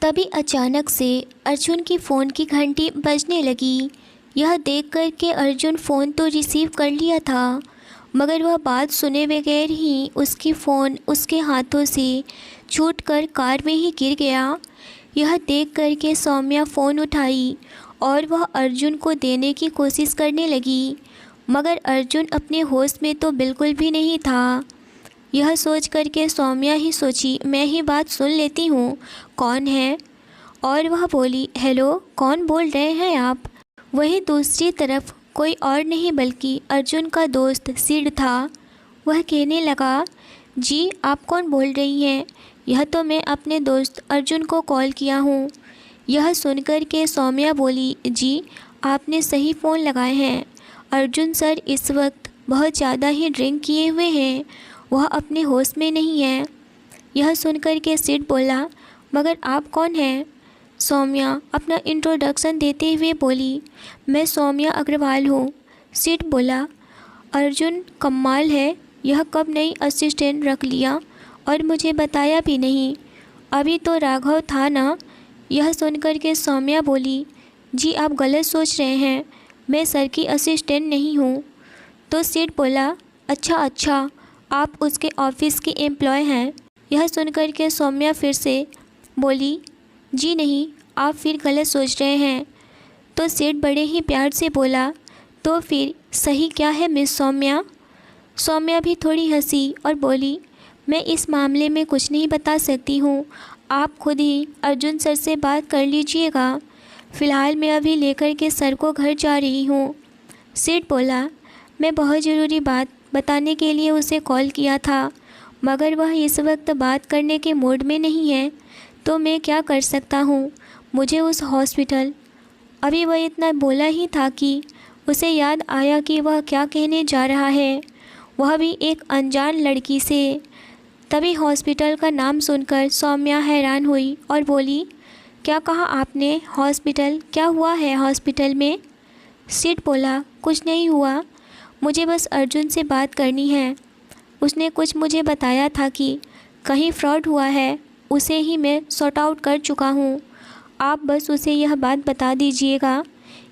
तभी अचानक से अर्जुन की फ़ोन की घंटी बजने लगी। यह देख कर के अर्जुन फ़ोन तो रिसीव कर लिया था, मगर वह बात सुने बगैर ही उसकी फ़ोन उसके हाथों से छूटकर कार में ही गिर गया। यह देख कर के सौम्या फ़ोन उठाई और वह अर्जुन को देने की कोशिश करने लगी, मगर अर्जुन अपने होश में तो बिल्कुल भी नहीं था। यह सोच कर के सौम्या ही सोची, मैं ही बात सुन लेती हूँ, कौन है। और वह बोली, हेलो, कौन बोल रहे हैं आप। वहीं दूसरी तरफ कोई और नहीं बल्कि अर्जुन का दोस्त सिड था। वह कहने लगा, जी आप कौन बोल रही हैं। यह तो मैं अपने दोस्त अर्जुन को कॉल किया हूँ। यह सुनकर के सौम्या बोली, जी आपने सही फ़ोन लगाए हैं। अर्जुन सर इस वक्त बहुत ज़्यादा ही ड्रिंक किए हुए हैं, वह अपने होश में नहीं है। यह सुनकर के सिड बोला, मगर आप कौन हैं। सौम्या अपना इंट्रोडक्शन देते हुए बोली, मैं सौम्या अग्रवाल हूँ। सिड बोला, अर्जुन कमाल है, यह कब नई असिस्टेंट रख लिया और मुझे बताया भी नहीं। अभी तो राघव था ना। यह सुनकर के सौम्या बोली, जी आप गलत सोच रहे हैं, मैं सर की असिस्टेंट नहीं हूँ। तो सिड बोला, अच्छा, आप उसके ऑफिस की एम्प्लॉय हैं। यह सुनकर के सौम्या फिर से बोली, जी नहीं, आप फिर गलत सोच रहे हैं। तो सिड बड़े ही प्यार से बोला, तो फिर सही क्या है मिस सौम्या। सौम्या भी थोड़ी हंसी और बोली, मैं इस मामले में कुछ नहीं बता सकती हूँ, आप खुद ही अर्जुन सर से बात कर लीजिएगा। फ़िलहाल मैं अभी लेकर के सर को घर जा रही हूँ। सिड बोला, मैं बहुत ज़रूरी बात बताने के लिए उसे कॉल किया था, मगर वह इस वक्त बात करने के मूड में नहीं है, तो मैं क्या कर सकता हूँ। मुझे उस हॉस्पिटल। अभी वह इतना बोला ही था कि उसे याद आया कि वह क्या कहने जा रहा है, वह भी एक अनजान लड़की से। तभी हॉस्पिटल का नाम सुनकर सौम्या हैरान हुई और बोली, क्या कहा आपने, हॉस्पिटल, क्या हुआ है हॉस्पिटल में। सिड बोला, कुछ नहीं हुआ, मुझे बस अर्जुन से बात करनी है। उसने कुछ मुझे बताया था कि कहीं फ्रॉड हुआ है, उसे ही मैं सॉर्ट आउट कर चुका हूँ। आप बस उसे यह बात बता दीजिएगा,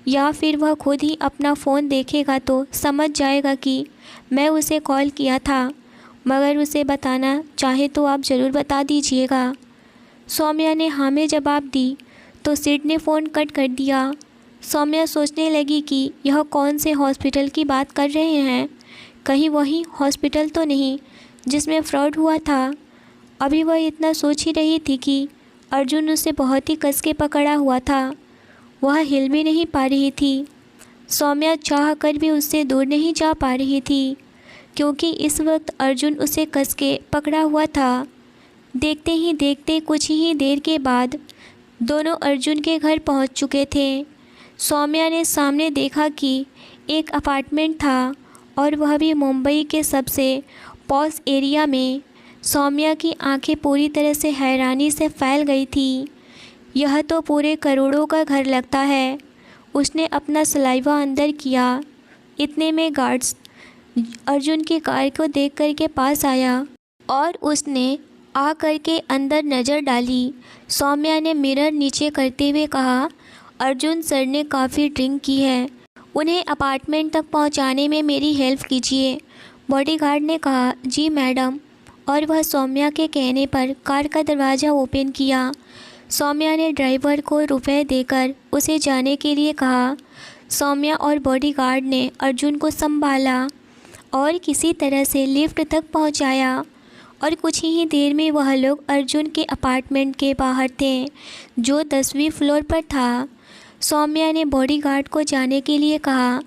या फिर वह खुद ही अपना फ़ोन देखेगा तो समझ जाएगा कि मैं उसे कॉल किया था, मगर उसे बताना चाहे तो आप ज़रूर बता दीजिएगा। सौम्या ने हाँ में जवाब दी तो सिड ने फ़ोन कट कर दिया। सौम्या सोचने लगी कि यह कौन से हॉस्पिटल की बात कर रहे हैं, कहीं वही हॉस्पिटल तो नहीं जिसमें फ्रॉड हुआ था। अभी वह इतना सोच ही रही थी कि अर्जुन उसे बहुत ही कस के पकड़ा हुआ था, वह हिल भी नहीं पा रही थी। सौम्या चाह कर भी उससे दूर नहीं जा पा रही थी, क्योंकि इस वक्त अर्जुन उसे कस के पकड़ा हुआ था। देखते ही देखते कुछ ही देर के बाद दोनों अर्जुन के घर पहुंच चुके थे। सौम्या ने सामने देखा कि एक अपार्टमेंट था, और वह भी मुंबई के सबसे पॉश एरिया में। सौम्या की आंखें पूरी तरह से हैरानी से फैल गई थी। यह तो पूरे करोड़ों का घर लगता है। उसने अपना सलाइवा अंदर किया। इतने में गार्ड्स अर्जुन की कार को देख कर के पास आया और उसने आ कर के अंदर नज़र डाली। सौम्या ने मिरर नीचे करते हुए कहा, अर्जुन सर ने काफ़ी ड्रिंक की है, उन्हें अपार्टमेंट तक पहुंचाने में मेरी हेल्प कीजिए। बॉडीगार्ड ने कहा, जी मैडम। और वह सौम्या के कहने पर कार का दरवाज़ा ओपन किया। सौम्या ने ड्राइवर को रुपए देकर उसे जाने के लिए कहा। सौम्या और बॉडीगार्ड ने अर्जुन को संभाला और किसी तरह से लिफ्ट तक पहुंचाया, और कुछ ही देर में वह लोग अर्जुन के अपार्टमेंट के बाहर थे, जो 10वीं फ्लोर पर था। सौम्या ने बॉडीगार्ड को जाने के लिए कहा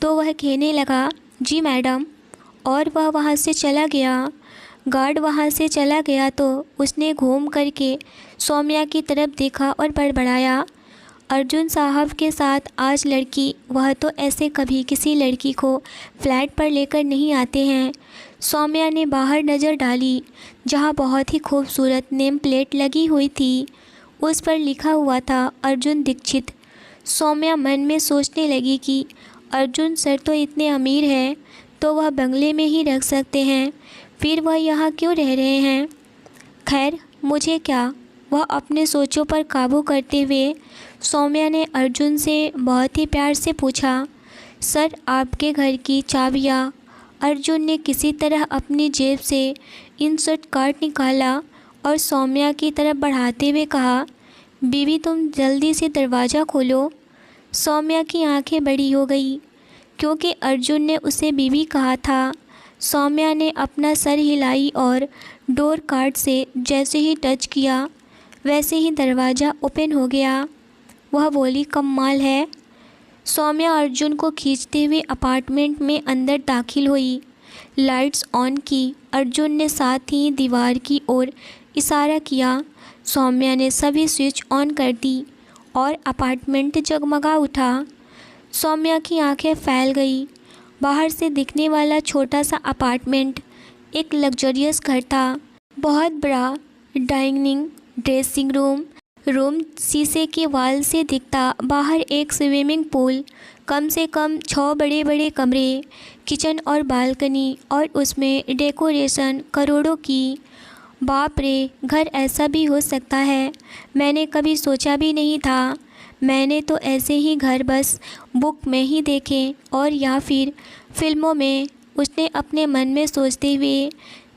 तो वह कहने लगा, जी मैडम, और वह वहाँ से चला गया। गार्ड वहाँ से चला गया तो उसने घूम करके सौम्या की तरफ देखा और बड़बड़ाया, अर्जुन साहब के साथ आज लड़की, वह तो ऐसे कभी किसी लड़की को फ्लैट पर लेकर नहीं आते हैं। सौम्या ने बाहर नज़र डाली, जहाँ बहुत ही खूबसूरत नेम प्लेट लगी हुई थी, उस पर लिखा हुआ था अर्जुन दीक्षित। सौम्या मन में सोचने लगी कि अर्जुन सर तो इतने अमीर हैं, तो वह बंगले में ही रख सकते हैं, फिर वह यहाँ क्यों रह रहे हैं। खैर मुझे क्या, वह अपने सोचों पर काबू करते हुए सौम्या ने अर्जुन से बहुत ही प्यार से पूछा, सर आपके घर की चाबियाँ। अर्जुन ने किसी तरह अपनी जेब से इंसर्ट कार्ड निकाला और सौम्या की तरफ बढ़ाते हुए कहा, बीवी तुम जल्दी से दरवाज़ा खोलो। सौम्या की आंखें बड़ी हो गई क्योंकि अर्जुन ने उसे बीवी कहा था। सौम्या ने अपना सर हिलाई और डोर कार्ड से जैसे ही टच किया वैसे ही दरवाज़ा ओपन हो गया। वह बोली, कमाल है। सौम्या अर्जुन को खींचते हुए अपार्टमेंट में अंदर दाखिल हुई। लाइट्स ऑन की। अर्जुन ने साथ ही दीवार की ओर इशारा किया। सौम्या ने सभी स्विच ऑन कर दी और अपार्टमेंट जगमगा उठा। सौम्या की आंखें फैल गई। बाहर से दिखने वाला छोटा सा अपार्टमेंट एक लग्जरियस घर था। बहुत बड़ा डाइनिंग ड्रेसिंग रूम शीशे के वाल से दिखता। बाहर एक स्विमिंग पूल, कम से कम 6 बड़े बड़े कमरे, किचन और बालकनी और उसमें डेकोरेशन करोड़ों की। बाप रे, घर ऐसा भी हो सकता है, मैंने कभी सोचा भी नहीं था। मैंने तो ऐसे ही घर बस बुक में ही देखे और या फिर फिल्मों में। उसने अपने मन में सोचते हुए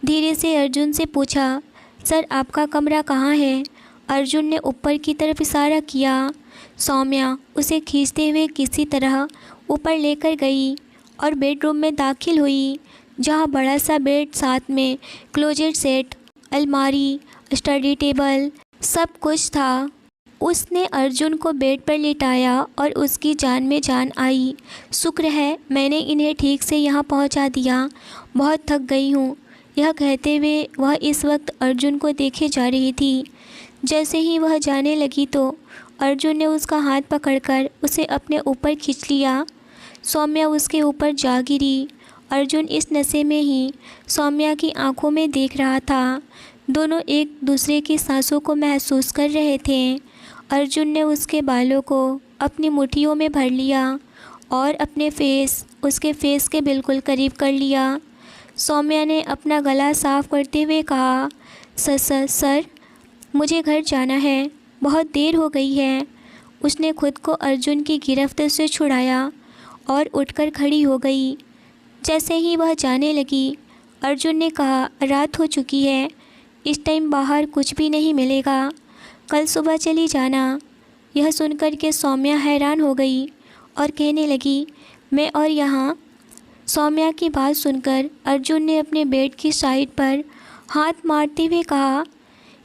धीरे से अर्जुन से पूछा, सर आपका कमरा कहाँ है? अर्जुन ने ऊपर की तरफ इशारा किया। सौम्या उसे खींचते हुए किसी तरह ऊपर लेकर गई और बेडरूम में दाखिल हुई, जहाँ बड़ा सा बेड, साथ में क्लोजेट सेट, अलमारी, स्टडी टेबल, सब कुछ था। उसने अर्जुन को बेड पर लिटाया और उसकी जान में जान आई। शुक्र है मैंने इन्हें ठीक से यहाँ पहुँचा दिया, बहुत थक गई हूँ। यह कहते हुए वह इस वक्त अर्जुन को देखे जा रही थी। जैसे ही वह जाने लगी तो अर्जुन ने उसका हाथ पकड़कर उसे अपने ऊपर खींच लिया। सौम्या उसके ऊपर जा गिरी। अर्जुन इस नशे में ही सौम्या की आंखों में देख रहा था। दोनों एक दूसरे की सांसों को महसूस कर रहे थे। अर्जुन ने उसके बालों को अपनी मुट्ठियों में भर लिया और अपने उसके फेस के बिल्कुल करीब कर लिया। सौम्या ने अपना गला साफ करते हुए कहा, सर मुझे घर जाना है, बहुत देर हो गई है। उसने खुद को अर्जुन की गिरफ्त से छुड़ाया और उठकर खड़ी हो गई। जैसे ही वह जाने लगी, अर्जुन ने कहा, रात हो चुकी है, इस टाइम बाहर कुछ भी नहीं मिलेगा, कल सुबह चली जाना। यह सुनकर के सौम्या हैरान हो गई और कहने लगी, मैं और यहाँ। सौम्या की बात सुनकर अर्जुन ने अपने बेड की साइड पर हाथ मारते हुए कहा,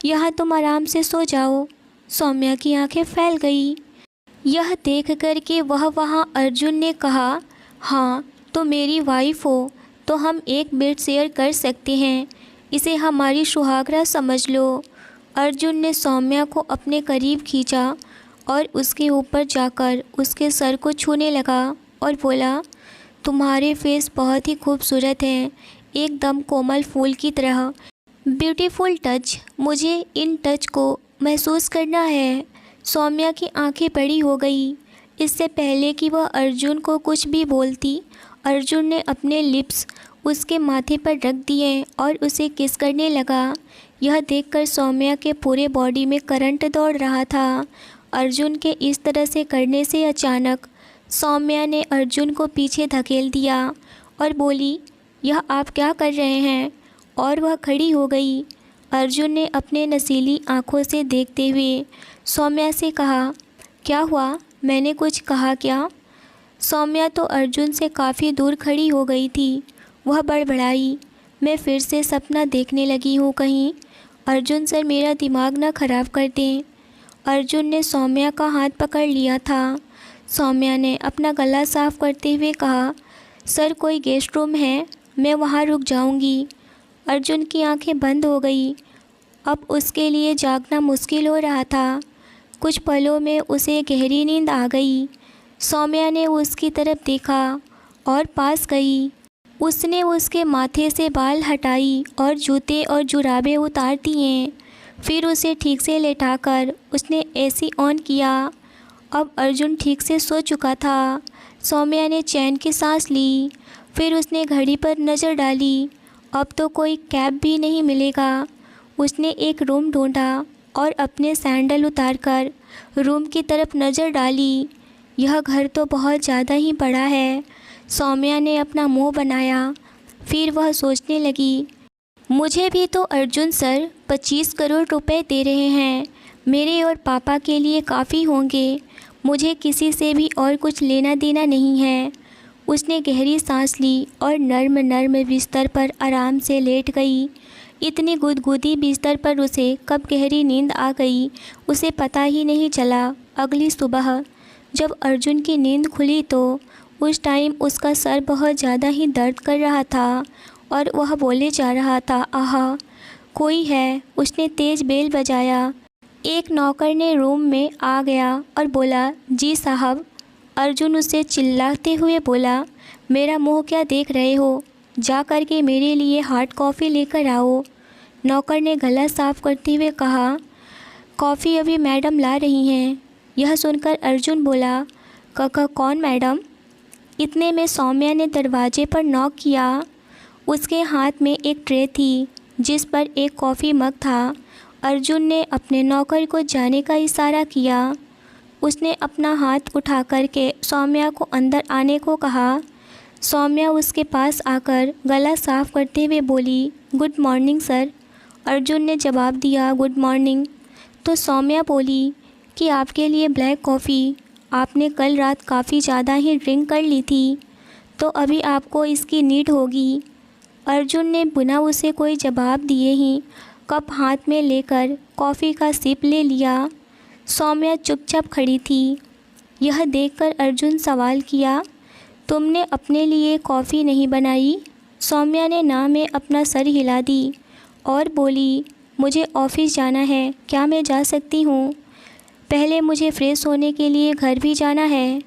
यहाँ तुम आराम से सो जाओ। सौम्या की आंखें फैल गई। यह देख कर के वहाँ अर्जुन ने कहा, हाँ तो मेरी वाइफ हो तो हम एक बेड शेयर कर सकते हैं, इसे हमारी सुहागरात समझ लो। अर्जुन ने सौम्या को अपने करीब खींचा और उसके ऊपर जाकर उसके सर को छूने लगा और बोला, तुम्हारे फेस बहुत ही खूबसूरत हैं, एकदम कोमल फूल की तरह। ब्यूटीफुल टच, मुझे इन टच को महसूस करना है। सौम्या की आंखें बड़ी हो गई। इससे पहले कि वह अर्जुन को कुछ भी बोलती, अर्जुन ने अपने लिप्स उसके माथे पर रख दिए और उसे किस करने लगा। यह देखकर सौम्या के पूरे बॉडी में करंट दौड़ रहा था। अर्जुन के इस तरह से करने से अचानक सौम्या ने अर्जुन को पीछे धकेल दिया और बोली, यह आप क्या कर रहे हैं? और वह खड़ी हो गई। अर्जुन ने अपने नशीली आंखों से देखते हुए सौम्या से कहा, क्या हुआ, मैंने कुछ कहा क्या? सौम्या तो अर्जुन से काफ़ी दूर खड़ी हो गई थी। वह बड़बड़ाई, मैं फिर से सपना देखने लगी हूँ कहीं। अर्जुन सर मेरा दिमाग ना ख़राब कर दें। अर्जुन ने सौम्या का हाथ पकड़ लिया था। सौम्या ने अपना गला साफ करते हुए कहा, सर कोई गेस्ट रूम है, मैं वहाँ रुक जाऊँगी। अर्जुन की आंखें बंद हो गई। अब उसके लिए जागना मुश्किल हो रहा था। कुछ पलों में उसे गहरी नींद आ गई। सौम्या ने उसकी तरफ देखा और पास गई। उसने उसके माथे से बाल हटाई और जूते और जुराबें उतार दिए। फिर उसे ठीक से लेटाकर उसने एसी ऑन किया। अब अर्जुन ठीक से सो चुका था। सौम्या ने चैन की सांस ली। फिर उसने घड़ी पर नज़र डाली। अब तो कोई कैब भी नहीं मिलेगा। उसने एक रूम ढूंढा और अपने सैंडल उतारकर रूम की तरफ नज़र डाली। यह घर तो बहुत ज़्यादा ही बड़ा है। सौम्या ने अपना मुंह बनाया। फिर वह सोचने लगी, मुझे भी तो अर्जुन सर 25 करोड़ रुपए दे रहे हैं। मेरे और पापा के लिए काफ़ी होंगे। मुझे किसी से भी और कुछ लेना देना नहीं है। उसने गहरी सांस ली और नर्म नर्म बिस्तर पर आराम से लेट गई। इतनी गुदगुदी बिस्तर पर उसे कब गहरी नींद आ गई उसे पता ही नहीं चला। अगली सुबह जब अर्जुन की नींद खुली तो उस टाइम उसका सर बहुत ज़्यादा ही दर्द कर रहा था और वह बोले जा रहा था, आहा कोई है। उसने तेज़ बेल बजाया। एक नौकर ने रूम में आ गया और बोला, जी साहब। अर्जुन उससे चिल्लाते हुए बोला, मेरा मुंह क्या देख रहे हो, जा कर के मेरे लिए हॉट कॉफ़ी लेकर आओ। नौकर ने गला साफ करते हुए कहा, कॉफ़ी अभी मैडम ला रही हैं। यह सुनकर अर्जुन बोला, काका कौन मैडम? इतने में सौम्या ने दरवाजे पर नॉक किया। उसके हाथ में एक ट्रे थी जिस पर एक कॉफ़ी मग था। अर्जुन ने अपने नौकर को जाने का इशारा किया। उसने अपना हाथ उठा कर के सौम्या को अंदर आने को कहा। सौम्या उसके पास आकर गला साफ करते हुए बोली, गुड मॉर्निंग सर। अर्जुन ने जवाब दिया, गुड मॉर्निंग। तो सौम्या बोली कि आपके लिए ब्लैक कॉफ़ी। आपने कल रात काफ़ी ज़्यादा ही ड्रिंक कर ली थी तो अभी आपको इसकी नीड होगी। अर्जुन ने बिना उसे कोई जवाब दिए ही कप हाथ में लेकर कॉफ़ी का सिप ले लिया। सौम्या चुपचाप खड़ी थी। यह देखकर अर्जुन सवाल किया, तुमने अपने लिए कॉफ़ी नहीं बनाई? सौम्या ने ना में अपना सर हिला दी और बोली, मुझे ऑफ़िस जाना है, क्या मैं जा सकती हूँ? पहले मुझे फ्रेश होने के लिए घर भी जाना है।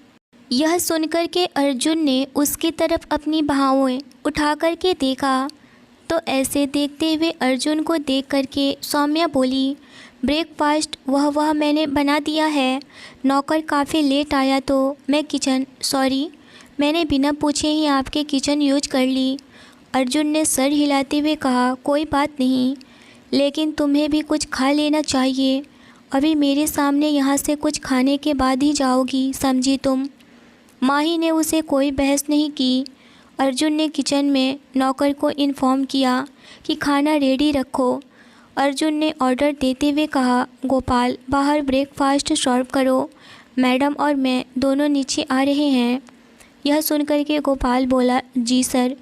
यह सुनकर के अर्जुन ने उसकी तरफ अपनी बाहुएं उठा कर के देखा तो ऐसे देखते हुए अर्जुन को देख कर के सौम्या बोली, ब्रेकफास्ट वह मैंने बना दिया है। नौकर काफ़ी लेट आया तो मैं मैंने बिना पूछे ही आपके किचन यूज कर ली। अर्जुन ने सर हिलाते हुए कहा, कोई बात नहीं, लेकिन तुम्हें भी कुछ खा लेना चाहिए। अभी मेरे सामने यहाँ से कुछ खाने के बाद ही जाओगी, समझी तुम? माही ने उसे कोई बहस नहीं की। अर्जुन ने किचन में नौकर को इन्फॉर्म किया कि खाना रेडी रखो। अर्जुन ने ऑर्डर देते हुए कहा, गोपाल बाहर ब्रेकफास्ट सर्व करो, मैडम और मैं दोनों नीचे आ रहे हैं। यह सुनकर के गोपाल बोला, जी सर।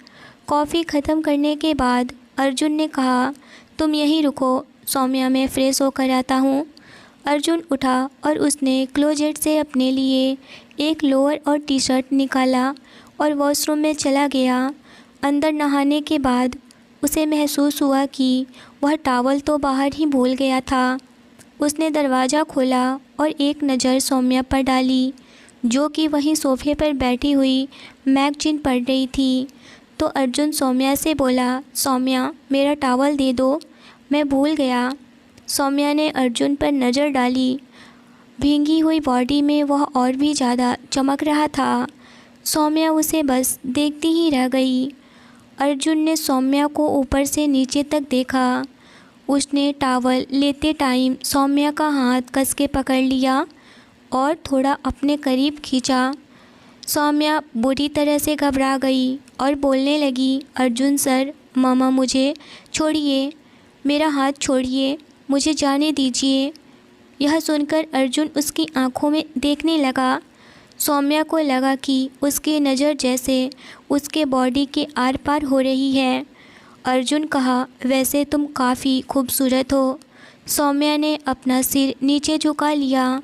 कॉफ़ी ख़त्म करने के बाद अर्जुन ने कहा, तुम यहीं रुको, सौम्या मैं फ़्रेश होकर आता हूँ। अर्जुन उठा और उसने क्लोजेट से अपने लिए एक लोअर और टी शर्ट निकाला और वॉशरूम में चला गया। अंदर नहाने के बाद उसे महसूस हुआ कि वह टॉवल तो बाहर ही भूल गया था। उसने दरवाज़ा खोला और एक नज़र सौम्या पर डाली जो कि वहीं सोफ़े पर बैठी हुई मैगज़ीन पढ़ रही थी। तो अर्जुन सौम्या से बोला, सौम्या मेरा टॉवल दे दो, मैं भूल गया। सौम्या ने अर्जुन पर नज़र डाली। भींगी हुई बॉडी में वह और भी ज़्यादा चमक रहा था। सौम्या उसे बस देखती ही रह गई। अर्जुन ने सौम्या को ऊपर से नीचे तक देखा। उसने टॉवल लेते टाइम सौम्या का हाथ कस के पकड़ लिया और थोड़ा अपने करीब खींचा। सौम्या बुरी तरह से घबरा गई और बोलने लगी, अर्जुन सर, मामा मुझे छोड़िए, मेरा हाथ छोड़िए, मुझे जाने दीजिए। यह सुनकर अर्जुन उसकी आंखों में देखने लगा। सौम्या को लगा कि उसकी नज़र जैसे उसके बॉडी के आर पार हो रही है। अर्जुन कहा, वैसे तुम काफ़ी खूबसूरत हो। सौम्या ने अपना सिर नीचे झुका लिया।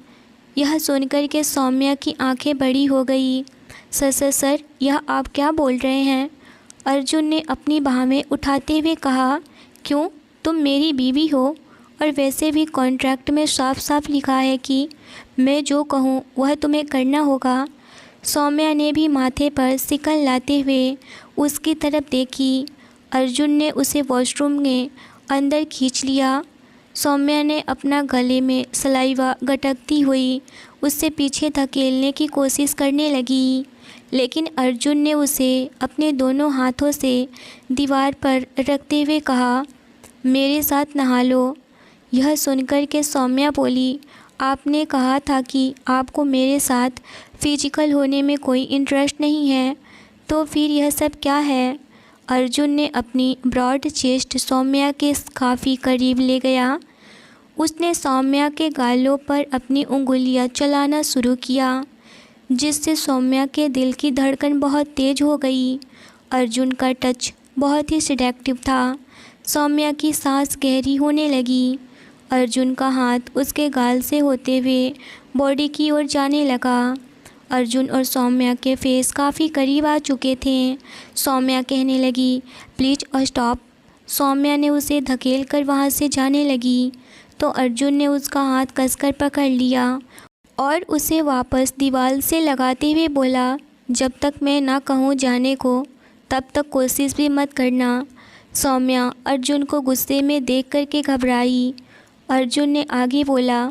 यह सुनकर के सौम्या की आंखें बड़ी हो गई। सर यह आप क्या बोल रहे हैं? अर्जुन ने अपनी बाहें उठाते हुए कहा, क्यों, तुम मेरी बीवी हो और वैसे भी कॉन्ट्रैक्ट में साफ साफ लिखा है कि मैं जो कहूँ वह तुम्हें करना होगा। सौम्या ने भी माथे पर सिकन लाते हुए उसकी तरफ देखी। अर्जुन ने उसे वॉशरूम में अंदर खींच लिया। सौम्या ने अपना गले में सलाइवा गटकती हुई उससे पीछे धकेलने की कोशिश करने लगी, लेकिन अर्जुन ने उसे अपने दोनों हाथों से दीवार पर रखते हुए कहा, मेरे साथ नहा लो। यह सुनकर के सौम्या बोली, आपने कहा था कि आपको मेरे साथ फिजिकल होने में कोई इंटरेस्ट नहीं है, तो फिर यह सब क्या है? अर्जुन ने अपनी ब्रॉड चेस्ट सौम्या के काफ़ी करीब ले गया। उसने सौम्या के गालों पर अपनी उंगलियां चलाना शुरू किया, जिससे सौम्या के दिल की धड़कन बहुत तेज़ हो गई। अर्जुन का टच बहुत ही सिडेक्टिव था। सौम्या की सांस गहरी होने लगी। अर्जुन का हाथ उसके गाल से होते हुए बॉडी की ओर जाने लगा। अर्जुन और सौम्या के फेस काफ़ी करीब आ चुके थे। सौम्या कहने लगी, प्लीज़ स्टॉप। सौम्या ने उसे धकेल कर वहाँ से जाने लगी तो अर्जुन ने उसका हाथ कसकर पकड़ लिया और उसे वापस दीवार से लगाते हुए बोला, जब तक मैं ना कहूँ जाने को तब तक कोशिश भी मत करना। सौम्या अर्जुन को गुस्से में देख कर के घबराई। अर्जुन ने आगे बोला,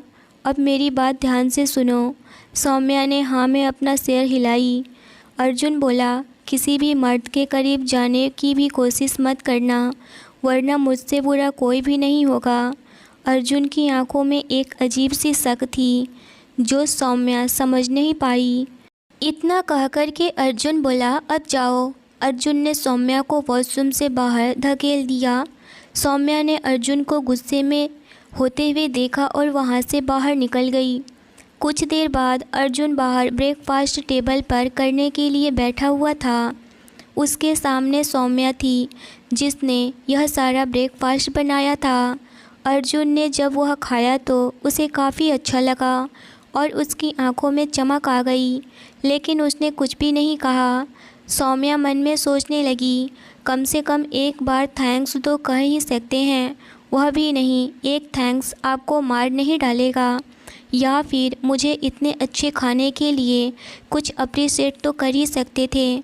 अब मेरी बात ध्यान से सुनो। सौम्या ने हाँ में अपना सिर हिलाई। अर्जुन बोला, किसी भी मर्द के करीब जाने की भी कोशिश मत करना, वरना मुझसे बुरा कोई भी नहीं होगा। अर्जुन की आंखों में एक अजीब सी शक थी जो सौम्या समझ नहीं पाई। इतना कहकर के अर्जुन बोला, अब जाओ। अर्जुन ने सौम्या को वॉशरूम से बाहर धकेल दिया। सौम्या ने अर्जुन को गुस्से में होते हुए देखा और वहाँ से बाहर निकल गई। कुछ देर बाद अर्जुन बाहर ब्रेकफास्ट टेबल पर करने के लिए बैठा हुआ था। उसके सामने सौम्या थी जिसने यह सारा ब्रेकफास्ट बनाया था। अर्जुन ने जब वह खाया तो उसे काफ़ी अच्छा लगा और उसकी आंखों में चमक आ गई, लेकिन उसने कुछ भी नहीं कहा। सौम्या मन में सोचने लगी, कम से कम एक बार थैंक्स तो कह ही सकते हैं, वह भी नहीं। एक थैंक्स आपको मार नहीं डालेगा, या फिर मुझे इतने अच्छे खाने के लिए कुछ अप्रिशिएट तो कर ही सकते थे।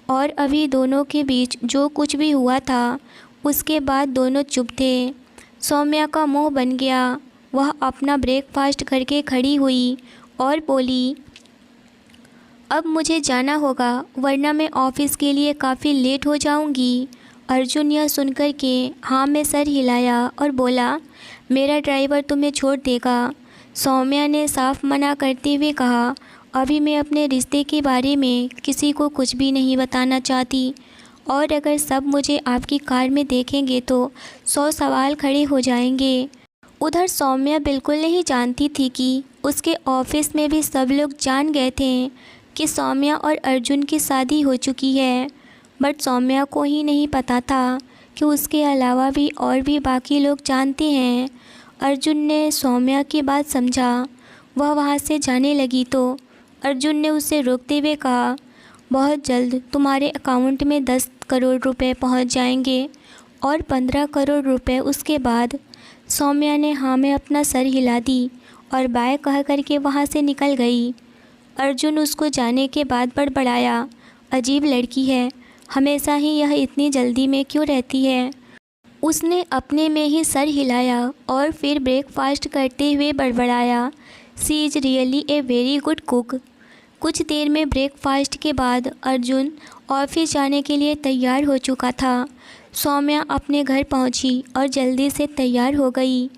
और अभी दोनों के बीच जो कुछ भी हुआ था उसके बाद दोनों चुप थे। सौम्या का मुंह बन गया। वह अपना ब्रेकफास्ट करके खड़ी हुई और बोली, अब मुझे जाना होगा वरना मैं ऑफ़िस के लिए काफ़ी लेट हो जाऊंगी। अर्जुन यह सुनकर के हाँ में सर हिलाया और बोला, मेरा ड्राइवर तुम्हें छोड़ देगा। सौम्या ने साफ मना करते हुए कहा, अभी मैं अपने रिश्ते के बारे में किसी को कुछ भी नहीं बताना चाहती, और अगर सब मुझे आपकी कार में देखेंगे तो 100 सवाल खड़े हो जाएंगे। उधर सौम्या बिल्कुल नहीं जानती थी कि उसके ऑफिस में भी सब लोग जान गए थे कि सौम्या और अर्जुन की शादी हो चुकी है, बट सौम्या को ही नहीं पता था कि उसके अलावा भी और भी बाकी लोग जानते हैं। अर्जुन ने सौम्या की बात समझा। वह वहाँ से जाने लगी तो अर्जुन ने उसे रोकते हुए कहा, बहुत जल्द तुम्हारे अकाउंट में 10 करोड़ रुपए पहुँच जाएंगे और 15 करोड़ रुपए उसके बाद। सौम्या ने हाँ में अपना सर हिला दी और बाय कह करके वहाँ से निकल गई। अर्जुन उसको जाने के बाद बड़बड़ाया, अजीब लड़की है, हमेशा ही यह इतनी जल्दी में क्यों रहती है। उसने अपने में ही सर हिलाया और फिर ब्रेकफास्ट करते हुए बड़बड़ाया, she is really a very good cook. कुछ देर में ब्रेकफास्ट के बाद अर्जुन ऑफिस जाने के लिए तैयार हो चुका था। सौम्या अपने घर पहुंची और जल्दी से तैयार हो गई।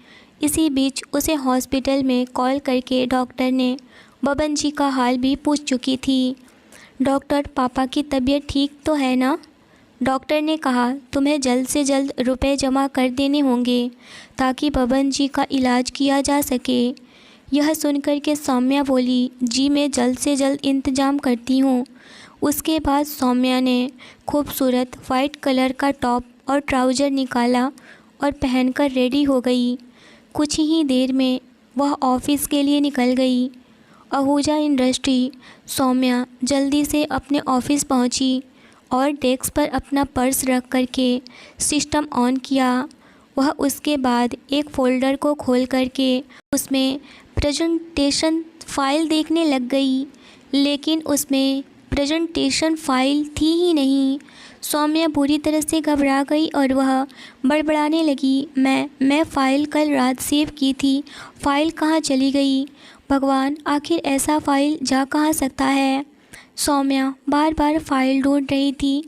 इसी बीच उसे हॉस्पिटल में कॉल करके डॉक्टर ने बबन जी का हाल भी पूछ चुकी थी। डॉक्टर, पापा की तबीयत ठीक तो है ना? डॉक्टर ने कहा, तुम्हें जल्द से जल्द रुपए जमा कर देने होंगे ताकि बबन जी का इलाज किया जा सके। यह सुनकर के सौम्या बोली, जी मैं जल्द से जल्द इंतज़ाम करती हूँ। उसके बाद सौम्या ने खूबसूरत वाइट कलर का टॉप और ट्राउज़र निकाला और पहनकर रेडी हो गई। कुछ ही देर में वह ऑफिस के लिए निकल गई। आहूजा इंडस्ट्री। सौम्या जल्दी से अपने ऑफिस पहुंची और डेस्क पर अपना पर्स रख करके सिस्टम ऑन किया। वह उसके बाद एक फ़ोल्डर को खोल करके उसमें प्रेजेंटेशन फ़ाइल देखने लग गई, लेकिन उसमें प्रेजेंटेशन फ़ाइल थी ही नहीं। सौम्या बुरी तरह से घबरा गई और वह बड़बड़ाने लगी, मैं फ़ाइल कल रात सेव की थी, फ़ाइल कहाँ चली गई? भगवान, आखिर ऐसा फ़ाइल जा कहाँ सकता है? सौम्या बार बार फ़ाइल ढूंढ रही थी।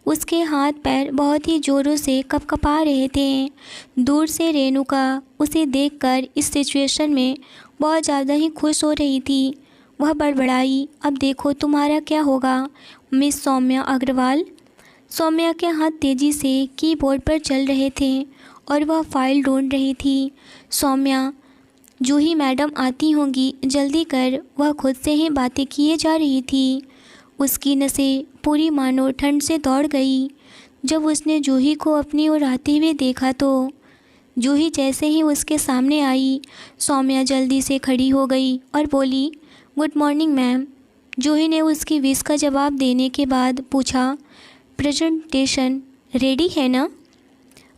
उसके हाथ पैर बहुत ही ज़ोरों से कँपकँपा रहे थे। दूर से रेणुका उसे देखकर इस सिचुएशन में बहुत ज़्यादा ही खुश हो रही थी। वह बड़बड़ाई, अब देखो तुम्हारा क्या होगा मिस सौम्या अग्रवाल। सौम्या के हाथ तेज़ी से कीबोर्ड पर चल रहे थे और वह फाइल ढूंढ रही थी। सौम्या, जूही मैडम आती होंगी, जल्दी कर, वह खुद से ही बातें किए जा रही थी। उसकी नसें पूरी मानो ठंड से दौड़ गई जब उसने जूही को अपनी ओर आते हुए देखा तो जूही जैसे ही उसके सामने आई, सौम्या जल्दी से खड़ी हो गई और बोली, गुड मॉर्निंग मैम। जूही ने उसकी विश का जवाब देने के बाद पूछा, प्रेजेंटेशन रेडी है ना?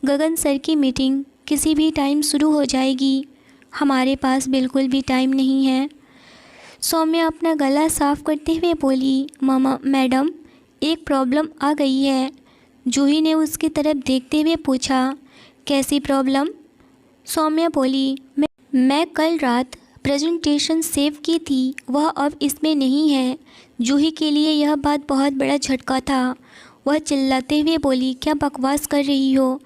गगन सर की मीटिंग किसी भी टाइम शुरू हो जाएगी, हमारे पास बिल्कुल भी टाइम नहीं है। सौम्या अपना गला साफ करते हुए बोली, मामा मैडम एक प्रॉब्लम आ गई है। जूही ने उसकी तरफ देखते हुए पूछा, कैसी प्रॉब्लम? सौम्या बोली, मैं कल रात प्रेजेंटेशन सेव की थी, वह अब इसमें नहीं है। जूही के लिए यह बात बहुत बड़ा झटका था। वह चिल्लाते हुए बोली, क्या बकवास कर रही हो?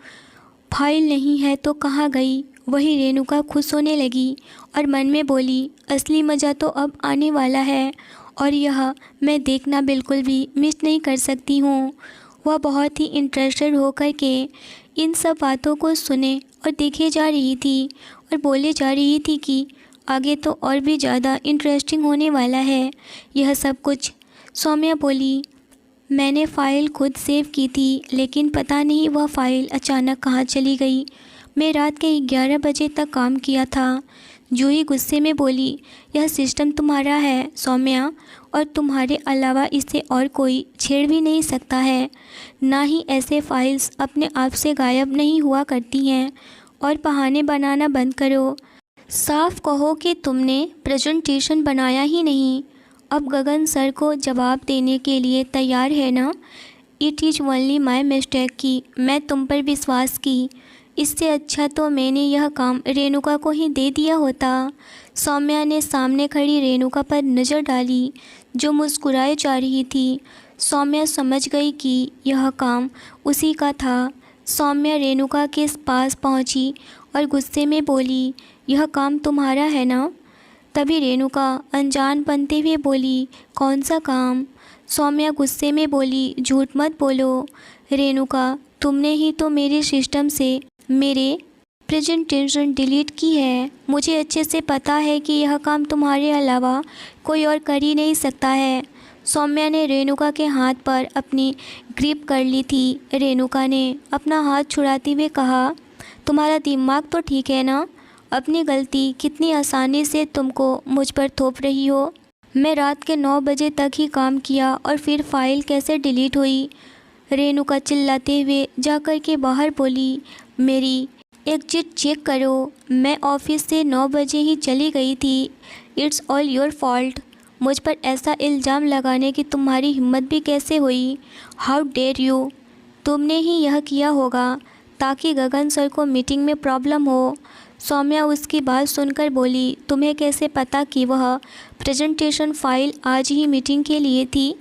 फाइल नहीं है तो कहाँ गई? वही रेणुका खुश होने लगी और मन में बोली, असली मज़ा तो अब आने वाला है और यह मैं देखना बिल्कुल भी मिस नहीं कर सकती हूँ। वह बहुत ही इंटरेस्टेड होकर के इन सब बातों को सुने और देखे जा रही थी और बोले जा रही थी कि आगे तो और भी ज़्यादा इंटरेस्टिंग होने वाला है यह सब कुछ। सौम्या बोली, मैंने फ़ाइल खुद सेव की थी, लेकिन पता नहीं वह फ़ाइल अचानक कहाँ चली गई। मैं रात के 11 बजे तक काम किया था। जूही गुस्से में बोली, यह सिस्टम तुम्हारा है सौम्या, और तुम्हारे अलावा इसे और कोई छेड़ भी नहीं सकता है। ना ही ऐसे फाइल्स अपने आप से गायब नहीं हुआ करती हैं। और बहाने बनाना बंद करो, साफ कहो कि तुमने प्रेजेंटेशन बनाया ही नहीं। अब गगन सर को जवाब देने के लिए तैयार है ना? It is only my mistake कि मैं तुम पर विश्वास की। इससे अच्छा तो मैंने यह काम रेणुका को ही दे दिया होता। सौम्या ने सामने खड़ी रेणुका पर नज़र डाली जो मुस्कुराए जा रही थी। सौम्या समझ गई कि यह काम उसी का था। सौम्या रेणुका के पास पहुंची और गुस्से में बोली, यह काम तुम्हारा है ना? तभी रेणुका अनजान बनते हुए बोली, कौन सा काम? सौम्या गुस्से में बोली, झूठ मत बोलो। रेणुका, तुमने ही तो मेरे सिस्टम से मेरे प्रेजेंटेशन डिलीट की है। मुझे अच्छे से पता है कि यह काम तुम्हारे अलावा कोई और कर ही नहीं सकता है। सौम्या ने रेणुका के हाथ पर अपनी ग्रिप कर ली थी। रेणुका ने अपना हाथ छुड़ाते हुए कहा, तुम्हारा दिमाग तो ठीक है ना? अपनी गलती कितनी आसानी से तुमको मुझ पर थोप रही हो। मैं रात के 9 बजे तक ही काम किया और फिर फाइल कैसे डिलीट हुई? रेणुका चिल्लाते हुए जाकर के बाहर बोली, मेरी एग्जिट चेक करो। मैं ऑफिस से 9 बजे ही चली गई थी। It's all your fault. मुझ पर ऐसा इल्ज़ाम लगाने की तुम्हारी हिम्मत भी कैसे हुई? How dare you. तुमने ही यह किया होगा ताकि गगन सर को मीटिंग में प्रॉब्लम हो। सौम्या उसकी बात सुनकर बोली, तुम्हें कैसे पता कि वह प्रेजेंटेशन फ़ाइल आज ही मीटिंग के लिए थी?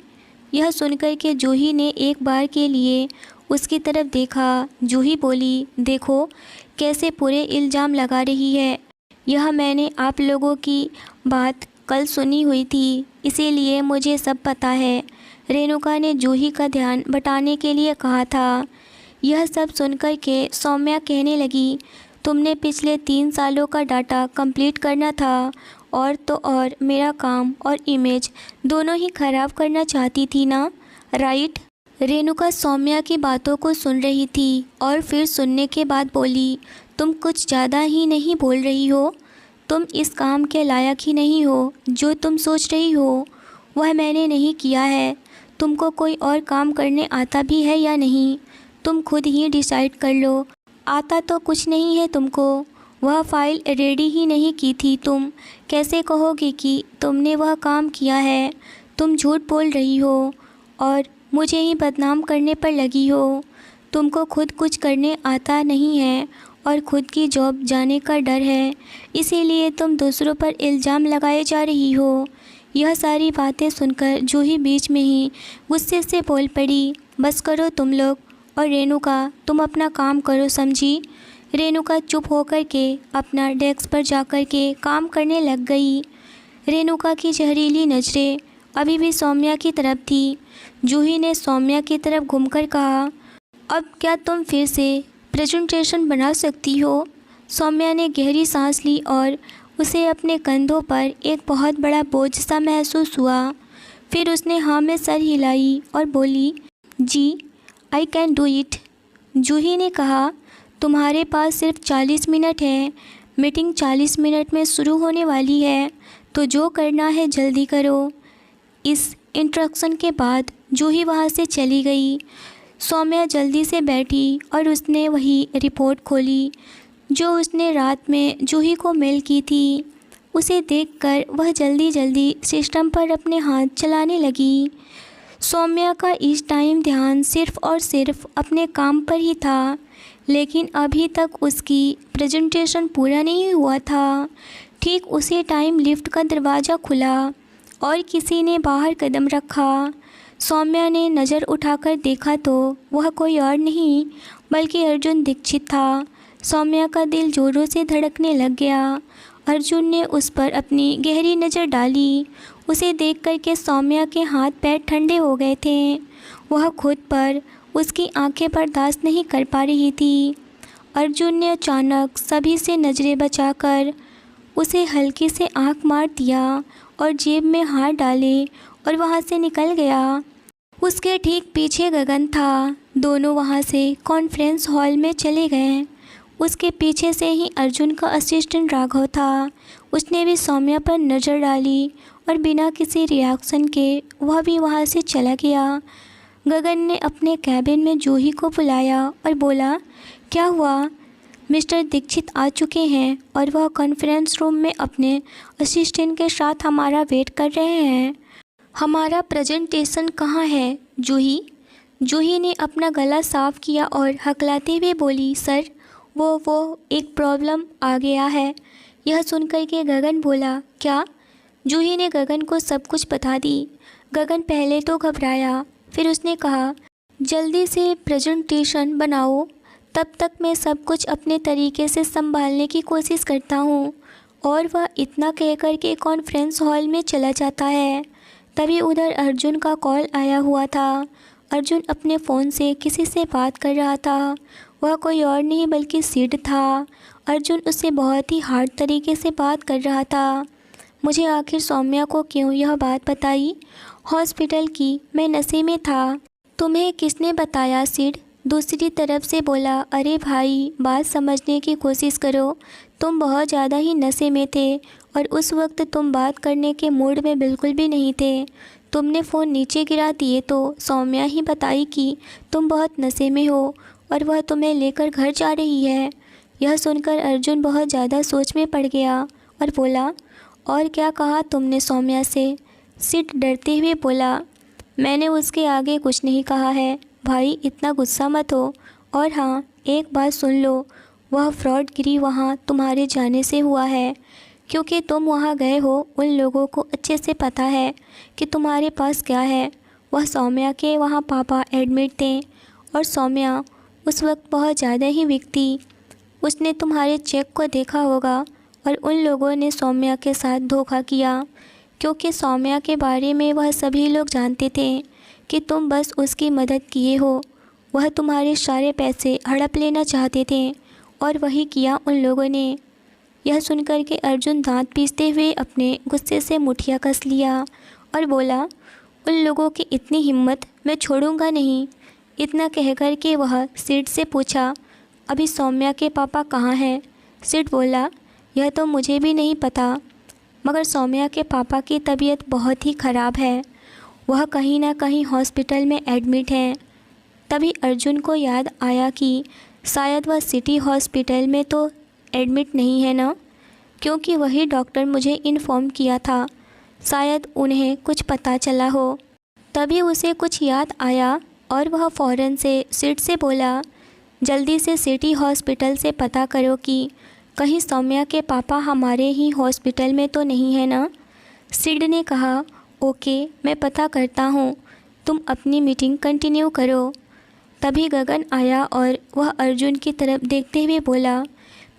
यह सुनकर के जूही ने एक बार के लिए उसकी तरफ देखा। जूही बोली, देखो कैसे पूरे इल्ज़ाम लगा रही है। यह मैंने आप लोगों की बात कल सुनी हुई थी, इसीलिए मुझे सब पता है। रेणुका ने जूही का ध्यान बटाने के लिए कहा था। यह सब सुनकर के सौम्या कहने लगी, तुमने पिछले 3 सालों का डाटा कंप्लीट करना था और तो और मेरा काम और इमेज दोनों ही ख़राब करना चाहती थी ना, राइट? रेणुका सौम्या की बातों को सुन रही थी और फिर सुनने के बाद बोली, तुम कुछ ज़्यादा ही नहीं बोल रही हो? तुम इस काम के लायक ही नहीं हो। जो तुम सोच रही हो वह मैंने नहीं किया है। तुमको कोई और काम करने आता भी है या नहीं, तुम खुद ही डिसाइड कर लो। आता तो कुछ नहीं है तुमको। वह फ़ाइल रेडी ही नहीं की थी। तुम कैसे कहोगे कि तुमने वह काम किया है? तुम झूठ बोल रही हो और मुझे ही बदनाम करने पर लगी हो। तुमको खुद कुछ करने आता नहीं है और खुद की जॉब जाने का डर है, इसीलिए तुम दूसरों पर इल्ज़ाम लगाए जा रही हो। यह सारी बातें सुनकर जूही बीच में ही गुस्से से बोल पड़ी, बस करो तुम लोग, और रेणुका तुम अपना काम करो, समझी। रेणुका चुप होकर के अपना डेस्क पर जाकर के काम करने लग गई। रेणुका की जहरीली नज़रें अभी भी सौम्या की तरफ थी। जूही ने सौम्या की तरफ घूमकर कहा, अब क्या तुम फिर से प्रेजेंटेशन बना सकती हो। सौम्या ने गहरी सांस ली और उसे अपने कंधों पर एक बहुत बड़ा बोझ सा महसूस हुआ। फिर उसने हाँ में सर हिलाई और बोली, जी आई कैन डू इट। जूही ने कहा, तुम्हारे पास सिर्फ 40 मिनट है, मीटिंग 40 मिनट में शुरू होने वाली है, तो जो करना है जल्दी करो। इस इंस्ट्रक्शन के बाद जूही वहाँ से चली गई। सौम्या जल्दी से बैठी और उसने वही रिपोर्ट खोली जो उसने रात में जूही को मेल की थी। उसे देखकर वह जल्दी जल्दी सिस्टम पर अपने हाथ चलाने लगी। सौम्या का इस टाइम ध्यान सिर्फ़ और सिर्फ अपने काम पर ही था, लेकिन अभी तक उसकी प्रेजेंटेशन पूरा नहीं हुआ था। ठीक उसी टाइम लिफ्ट का दरवाज़ा खुला और किसी ने बाहर कदम रखा। सौम्या ने नज़र उठाकर देखा तो वह कोई और नहीं बल्कि अर्जुन दीक्षित था। सौम्या का दिल ज़ोरों से धड़कने लग गया। अर्जुन ने उस पर अपनी गहरी नज़र डाली। उसे देख कर के सौम्या के हाथ पैर ठंडे हो गए थे। वह खुद पर उसकी आंखें बर्दाश्त नहीं कर पा रही थी। अर्जुन ने अचानक सभी से नज़रें बचाकर उसे हल्की से आंख मार दिया और जेब में हाथ डाले और वहाँ से निकल गया। उसके ठीक पीछे गगन था। दोनों वहाँ से कॉन्फ्रेंस हॉल में चले गए। उसके पीछे से ही अर्जुन का असिस्टेंट राघव था। उसने भी सौम्या पर नज़र डाली और बिना किसी रिएक्शन के वह भी वहाँ से चला गया। गगन ने अपने कैबिन में जूही को बुलाया और बोला, क्या हुआ? मिस्टर दीक्षित आ चुके हैं और वह कॉन्फ्रेंस रूम में अपने असिस्टेंट के साथ हमारा वेट कर रहे हैं। हमारा प्रेजेंटेशन कहाँ है जूही? जूही ने अपना गला साफ़ किया और हकलाते हुए बोली, सर वो एक प्रॉब्लम आ गया है। यह सुनकर के गगन बोला, क्या? जूही ने गगन को सब कुछ बता दी। गगन पहले तो घबराया, फिर उसने कहा, जल्दी से प्रेजेंटेशन बनाओ, तब तक मैं सब कुछ अपने तरीके से संभालने की कोशिश करता हूँ। और वह इतना कह कर के कॉन्फ्रेंस हॉल में चला जाता है। तभी उधर अर्जुन का कॉल आया हुआ था। अर्जुन अपने फ़ोन से किसी से बात कर रहा था। वह कोई और नहीं बल्कि सिड था। अर्जुन उससे बहुत ही हार्ड तरीके से बात कर रहा था। मुझे आखिर सौम्या को क्यों यह बात बताई? हॉस्पिटल की, मैं नशे में था। तुम्हें किसने बताया सिड? दूसरी तरफ से बोला, अरे भाई बात समझने की कोशिश करो, तुम बहुत ज़्यादा ही नशे में थे और उस वक्त तुम बात करने के मूड में बिल्कुल भी नहीं थे। तुमने फ़ोन नीचे गिरा दिए तो सौम्या ही बताई कि तुम बहुत नशे में हो और वह तुम्हें लेकर घर जा रही है। यह सुनकर अर्जुन बहुत ज़्यादा सोच में पड़ गया और बोला, और क्या कहा तुमने सौम्या से? सिड डरते हुए बोला, मैंने उसके आगे कुछ नहीं कहा है। भाई इतना गुस्सा मत हो। और हाँ, एक बात सुन लो, वह फ्रॉडगिरी वहाँ तुम्हारे जाने से हुआ है, क्योंकि तुम वहाँ गए हो। उन लोगों को अच्छे से पता है कि तुम्हारे पास क्या है। वह सौम्या के वहाँ पापा एडमिट थे और सौम्या उस वक्त बहुत ज़्यादा ही वीक थी। उसने तुम्हारे चेक को देखा होगा और उन लोगों ने सौम्या के साथ धोखा किया, क्योंकि सौम्या के बारे में वह सभी लोग जानते थे कि तुम बस उसकी मदद किए हो। वह तुम्हारे सारे पैसे हड़प लेना चाहते थे और वही किया उन लोगों ने। यह सुनकर के अर्जुन दांत पीसते हुए अपने गुस्से से मुठिया कस लिया और बोला, उन लोगों की इतनी हिम्मत, मैं छोड़ूंगा नहीं। इतना कहकर के वह सिड से पूछा, अभी सौम्या के पापा कहाँ हैं? सिड बोला, यह तो मुझे भी नहीं पता, मगर सौम्या के पापा की तबीयत बहुत ही ख़राब है। वह कहीं ना कहीं हॉस्पिटल में एडमिट हैं। तभी अर्जुन को याद आया कि शायद वह सिटी हॉस्पिटल में तो एडमिट नहीं है ना, क्योंकि वही डॉक्टर मुझे इन्फॉर्म किया था। शायद उन्हें कुछ पता चला हो। तभी उसे कुछ याद आया और वह फ़ौरन से सिड से बोला, जल्दी से सिटी हॉस्पिटल से पता करो कि कहीं सौम्या के पापा हमारे ही हॉस्पिटल में तो नहीं है ना। सिड ने कहा, ओके मैं पता करता हूँ। तुम अपनी मीटिंग कंटिन्यू करो। तभी गगन आया और वह अर्जुन की तरफ देखते हुए बोला,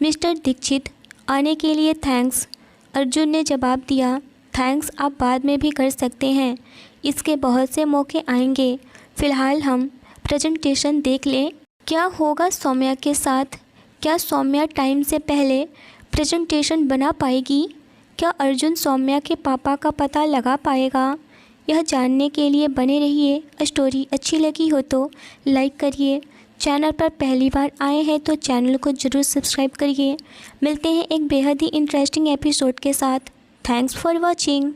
मिस्टर दीक्षित, आने के लिए थैंक्स। अर्जुन ने जवाब दिया, थैंक्स आप बाद में भी कर सकते हैं, इसके बहुत से मौके आएंगे। फ़िलहाल हम प्रेजेंटेशन देख लें। क्या होगा सौम्या के साथ? क्या सौम्या टाइम से पहले प्रेजेंटेशन बना पाएगी? क्या अर्जुन सौम्या के पापा का पता लगा पाएगा? यह जानने के लिए बने रहिए। स्टोरी अच्छी लगी हो तो लाइक करिए। चैनल पर पहली बार आए हैं तो चैनल को ज़रूर सब्सक्राइब करिए। मिलते हैं एक बेहद ही इंटरेस्टिंग एपिसोड के साथ। Thanks for watching.